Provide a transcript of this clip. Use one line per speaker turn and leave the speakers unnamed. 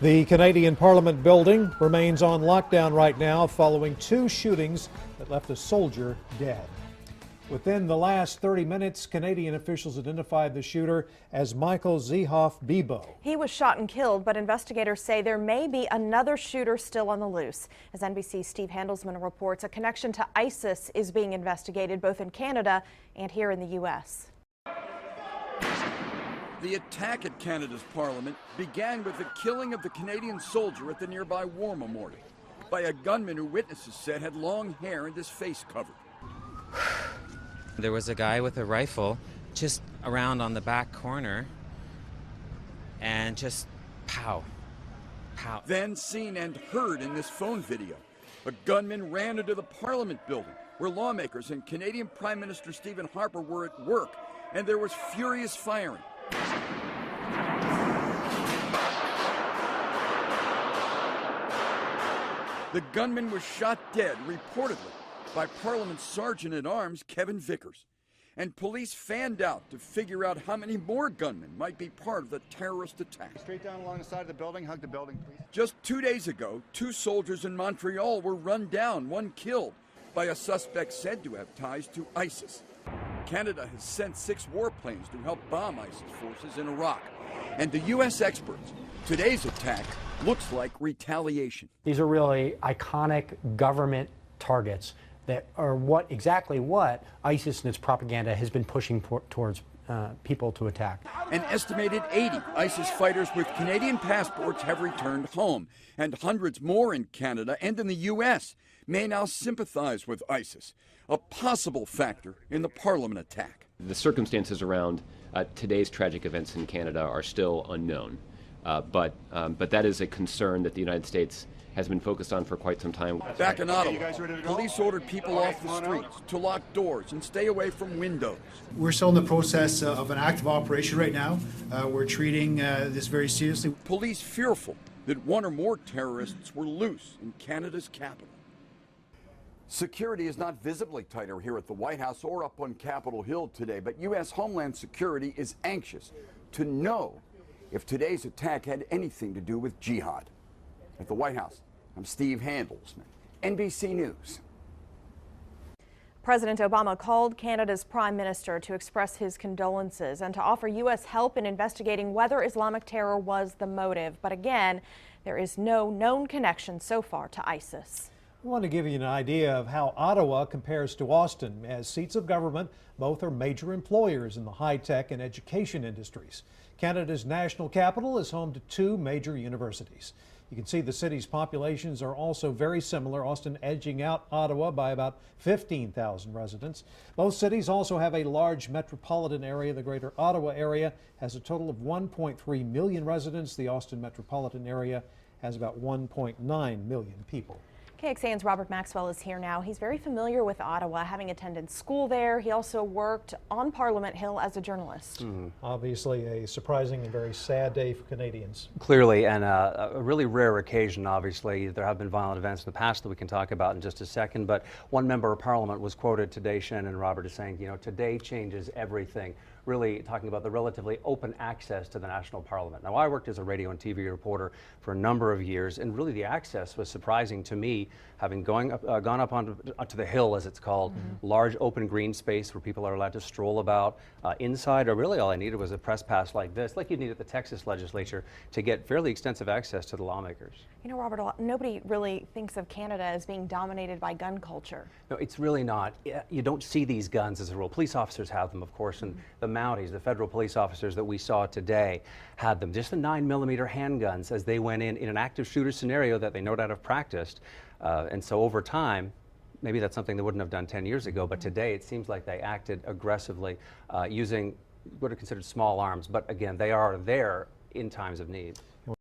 The Canadian Parliament building remains on lockdown right now following two shootings that left a soldier dead. Within the last 30 minutes, Canadian officials identified the shooter as Michael Zehoff Bebo.
He was shot and killed, but investigators say there may be another shooter still on the loose. As NBC's Steve Handelsman reports, a connection to ISIS is being investigated both in Canada and here in the U.S.
The attack at Canada's Parliament began with the killing of the Canadian soldier at the nearby War Memorial by a gunman who witnesses said had long hair and his face covered.
There was a guy with a rifle just around on the back corner and just pow, pow.
Then seen and heard in this phone video, a gunman ran into the Parliament building where lawmakers and Canadian Prime Minister Stephen Harper were at work, and there was furious firing. The gunman was shot dead, reportedly, by Parliament Sergeant-at-Arms Kevin Vickers. And police fanned out to figure out how many more gunmen might be part of the terrorist attack.
Straight down along the side of the building, hug the building, please.
Just 2 days ago, two soldiers in Montreal were run down, one killed, by a suspect said to have ties to ISIS. Canada has sent 6 warplanes to help bomb ISIS forces in Iraq. And to U.S. experts, today's attack looks like retaliation.
These are really iconic government targets that are exactly what ISIS and its propaganda has been pushing towards people to attack.
An estimated 80 ISIS fighters with Canadian passports have returned home, and hundreds more in Canada and in the U.S. may now sympathize with ISIS, a possible factor in the Parliament attack.
The circumstances around today's tragic events in Canada are still unknown, but that is a concern that the United States has been focused on for quite some time.
Back in Ottawa, police ordered people off the streets to lock doors and stay away from windows.
We're still in the process of an active operation right now. We're treating this very seriously.
Police fearful that one or more terrorists were loose in Canada's capital. Security is not visibly tighter here at the White House or up on Capitol Hill today, but U.S. Homeland Security is anxious to know if today's attack had anything to do with jihad. At the White House, I'm Steve Handelsman, NBC News.
President Obama called Canada's Prime Minister to express his condolences and to offer U.S. help in investigating whether Islamic terror was the motive. But again, there is no known connection so far to ISIS.
I want to give you an idea of how Ottawa compares to Austin. As seats of government, both are major employers in the high-tech and education industries. Canada's national capital is home to 2 major universities. You can see the city's populations are also very similar, Austin edging out Ottawa by about 15,000 residents. Both cities also have a large metropolitan area. The greater Ottawa area has a total of 1.3 million residents. The Austin metropolitan area has about 1.9 million people.
KXAN's Robert Maxwell is here now. He's very familiar with Ottawa, having attended school there. He also worked on Parliament Hill as a journalist.
Obviously a surprising and very sad day for Canadians.
Clearly, and a really rare occasion, obviously. There have been violent events in the past that we can talk about in just a second, but one member of Parliament was quoted today, Shannon Robert, is saying, you know, today changes everything. Really talking about the relatively open access to the National Parliament. Now, I worked as a radio and TV reporter for a number of years, and really the access was surprising to me, having gone up onto the Hill, as it's called, large open green space where people are allowed to stroll about. Inside, or really all I needed was a press pass like this, like you'd need at the Texas legislature, to get fairly extensive access to the lawmakers.
You know, Robert, nobody really thinks of Canada as being dominated by gun culture.
No, it's really not. You don't see these guns as a rule. Police officers have them, of course, and the Mounties, the federal police officers that we saw today, had them. Just the 9mm handguns as they went in an active shooter scenario that they no doubt have practiced. And so over time, maybe that's something they wouldn't have done 10 years ago, but today it seems like they acted aggressively using what are considered small arms. But again, they are there in times of need.